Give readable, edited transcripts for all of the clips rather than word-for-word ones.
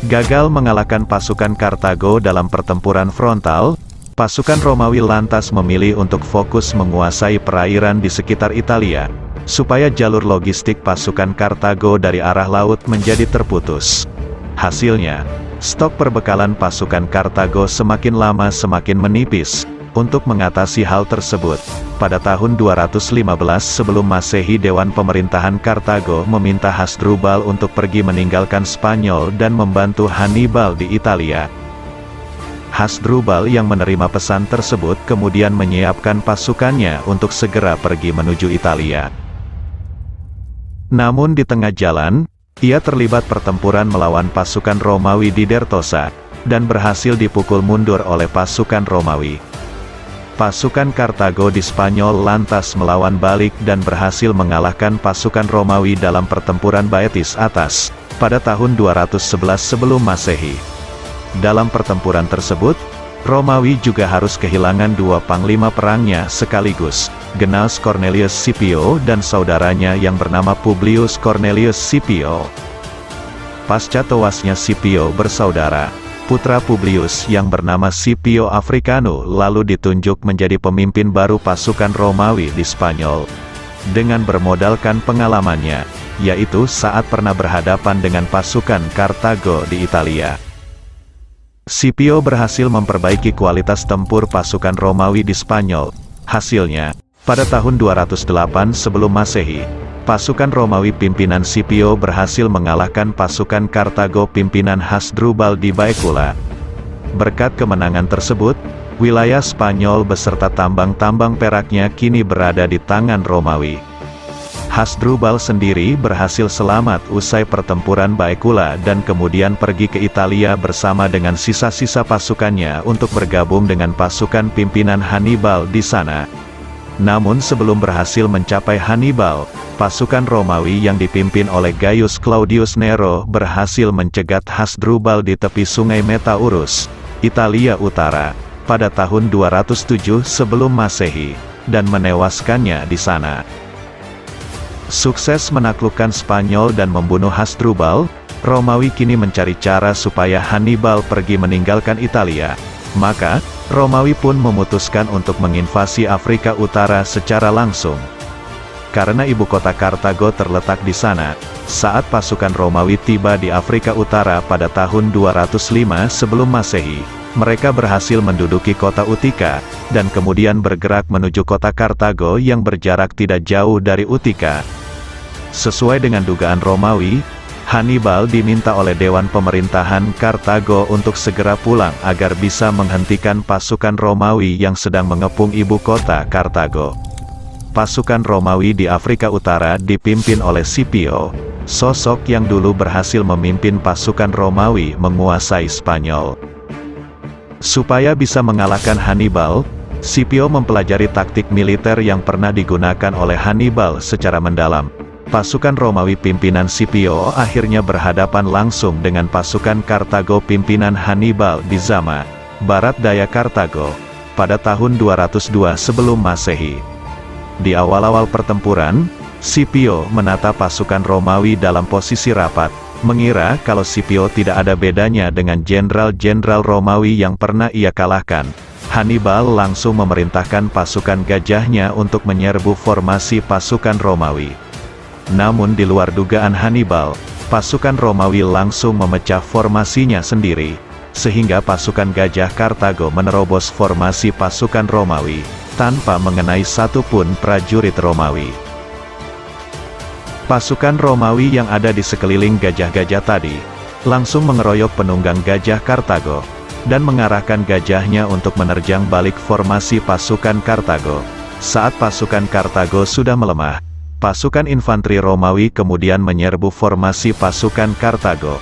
Gagal mengalahkan pasukan Kartago dalam pertempuran frontal, pasukan Romawi lantas memilih untuk fokus menguasai perairan di sekitar Italia, supaya jalur logistik pasukan Kartago dari arah laut menjadi terputus. Hasilnya, stok perbekalan pasukan Kartago semakin lama semakin menipis. Untuk mengatasi hal tersebut, pada tahun 215 sebelum Masehi Dewan Pemerintahan Kartago meminta Hasdrubal untuk pergi meninggalkan Spanyol dan membantu Hannibal di Italia. Hasdrubal yang menerima pesan tersebut kemudian menyiapkan pasukannya untuk segera pergi menuju Italia. Namun di tengah jalan, ia terlibat pertempuran melawan pasukan Romawi di Dertosa, dan berhasil dipukul mundur oleh pasukan Romawi. Pasukan Kartago di Spanyol lantas melawan balik dan berhasil mengalahkan pasukan Romawi dalam pertempuran Baetis Atas, pada tahun 211 sebelum Masehi. Dalam pertempuran tersebut, Romawi juga harus kehilangan dua panglima perangnya sekaligus, Gnaeus Cornelius Scipio dan saudaranya yang bernama Publius Cornelius Scipio. Pasca tewasnya Scipio bersaudara, putra Publius yang bernama Scipio Africanus lalu ditunjuk menjadi pemimpin baru pasukan Romawi di Spanyol. Dengan bermodalkan pengalamannya, yaitu saat pernah berhadapan dengan pasukan Kartago di Italia. Scipio berhasil memperbaiki kualitas tempur pasukan Romawi di Spanyol. Hasilnya, pada tahun 208 sebelum Masehi, pasukan Romawi pimpinan Scipio berhasil mengalahkan pasukan Kartago pimpinan Hasdrubal di Baecula. Berkat kemenangan tersebut, wilayah Spanyol beserta tambang-tambang peraknya kini berada di tangan Romawi. Hasdrubal sendiri berhasil selamat usai pertempuran Baecula dan kemudian pergi ke Italia bersama dengan sisa-sisa pasukannya untuk bergabung dengan pasukan pimpinan Hannibal di sana. Namun sebelum berhasil mencapai Hannibal, pasukan Romawi yang dipimpin oleh Gaius Claudius Nero berhasil mencegat Hasdrubal di tepi sungai Metaurus, Italia Utara, pada tahun 207 sebelum Masehi, dan menewaskannya di sana. Sukses menaklukkan Spanyol dan membunuh Hasdrubal, Romawi kini mencari cara supaya Hannibal pergi meninggalkan Italia. Maka, Romawi pun memutuskan untuk menginvasi Afrika Utara secara langsung. Karena ibu kota Kartago terletak di sana, saat pasukan Romawi tiba di Afrika Utara pada tahun 205 sebelum Masehi, mereka berhasil menduduki kota Utica, dan kemudian bergerak menuju kota Kartago yang berjarak tidak jauh dari Utica. Sesuai dengan dugaan Romawi, Hannibal diminta oleh Dewan Pemerintahan Kartago untuk segera pulang agar bisa menghentikan pasukan Romawi yang sedang mengepung ibu kota Kartago. Pasukan Romawi di Afrika Utara dipimpin oleh Scipio, sosok yang dulu berhasil memimpin pasukan Romawi menguasai Spanyol. Supaya bisa mengalahkan Hannibal, Scipio mempelajari taktik militer yang pernah digunakan oleh Hannibal secara mendalam. Pasukan Romawi pimpinan Scipio akhirnya berhadapan langsung dengan pasukan Kartago pimpinan Hannibal di Zama, barat daya Kartago, pada tahun 202 sebelum Masehi. Di awal-awal pertempuran, Scipio menata pasukan Romawi dalam posisi rapat, mengira kalau Scipio tidak ada bedanya dengan jenderal-jenderal Romawi yang pernah ia kalahkan. Hannibal langsung memerintahkan pasukan gajahnya untuk menyerbu formasi pasukan Romawi. Namun di luar dugaan Hannibal, pasukan Romawi langsung memecah formasinya sendiri, sehingga pasukan gajah Kartago menerobos formasi pasukan Romawi, tanpa mengenai satupun prajurit Romawi. Pasukan Romawi yang ada di sekeliling gajah-gajah tadi, langsung mengeroyok penunggang gajah Kartago, dan mengarahkan gajahnya untuk menerjang balik formasi pasukan Kartago. Saat pasukan Kartago sudah melemah, pasukan infanteri Romawi kemudian menyerbu formasi pasukan Kartago.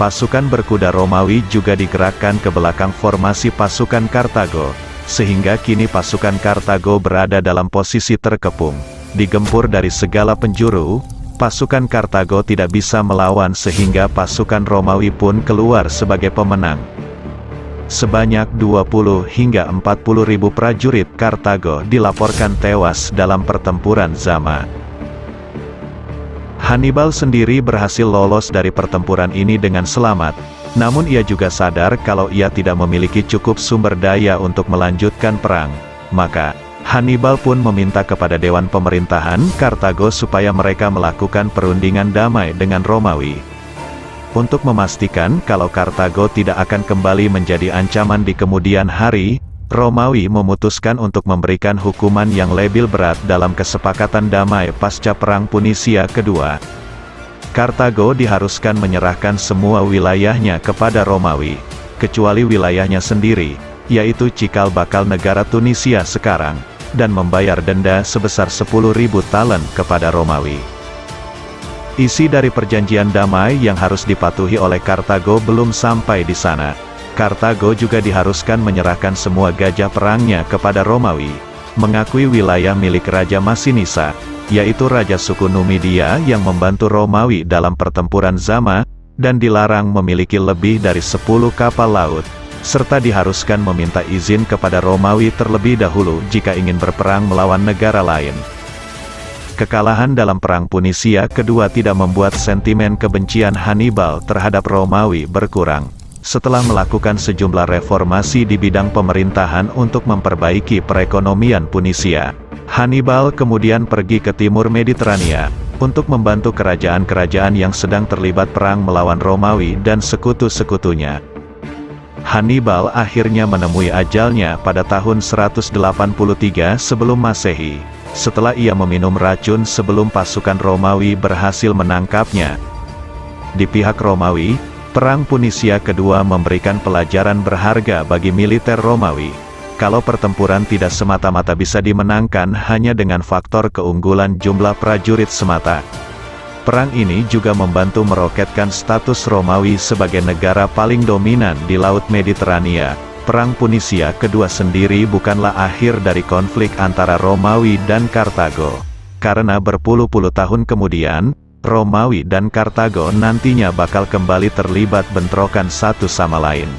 Pasukan berkuda Romawi juga digerakkan ke belakang formasi pasukan Kartago, sehingga kini pasukan Kartago berada dalam posisi terkepung, digempur dari segala penjuru. Pasukan Kartago tidak bisa melawan sehingga pasukan Romawi pun keluar sebagai pemenang. Sebanyak 20 hingga 40 ribu prajurit Kartago dilaporkan tewas dalam pertempuran Zama. Hannibal sendiri berhasil lolos dari pertempuran ini dengan selamat, Namun ia juga sadar kalau ia tidak memiliki cukup sumber daya untuk melanjutkan perang. Maka, Hannibal pun meminta kepada Dewan Pemerintahan Kartago supaya mereka melakukan perundingan damai dengan Romawi. Untuk memastikan kalau Kartago tidak akan kembali menjadi ancaman di kemudian hari, Romawi memutuskan untuk memberikan hukuman yang lebih berat dalam kesepakatan damai pasca Perang Punisia kedua. Kartago diharuskan menyerahkan semua wilayahnya kepada Romawi, kecuali wilayahnya sendiri, yaitu cikal bakal negara Tunisia sekarang, dan membayar denda sebesar 10.000 talent kepada Romawi. Isi dari perjanjian damai yang harus dipatuhi oleh Kartago belum sampai di sana. Kartago juga diharuskan menyerahkan semua gajah perangnya kepada Romawi, mengakui wilayah milik Raja Masinisa, yaitu Raja suku Numidia yang membantu Romawi dalam pertempuran Zama, dan dilarang memiliki lebih dari 10 kapal laut, serta diharuskan meminta izin kepada Romawi terlebih dahulu jika ingin berperang melawan negara lain. Kekalahan dalam Perang Punisia kedua tidak membuat sentimen kebencian Hannibal terhadap Romawi berkurang. Setelah melakukan sejumlah reformasi di bidang pemerintahan untuk memperbaiki perekonomian Punisia, Hannibal kemudian pergi ke timur Mediterania, untuk membantu kerajaan-kerajaan yang sedang terlibat perang melawan Romawi dan sekutu-sekutunya. Hannibal akhirnya menemui ajalnya pada tahun 183 sebelum Masehi, setelah ia meminum racun sebelum pasukan Romawi berhasil menangkapnya. Di pihak Romawi, Perang Punisia kedua memberikan pelajaran berharga bagi militer Romawi, kalau pertempuran tidak semata-mata bisa dimenangkan hanya dengan faktor keunggulan jumlah prajurit semata. Perang ini juga membantu meroketkan status Romawi sebagai negara paling dominan di Laut Mediterania. Perang Punisia kedua sendiri bukanlah akhir dari konflik antara Romawi dan Kartago, karena berpuluh-puluh tahun kemudian, Romawi dan Kartago nantinya bakal kembali terlibat bentrokan satu sama lain.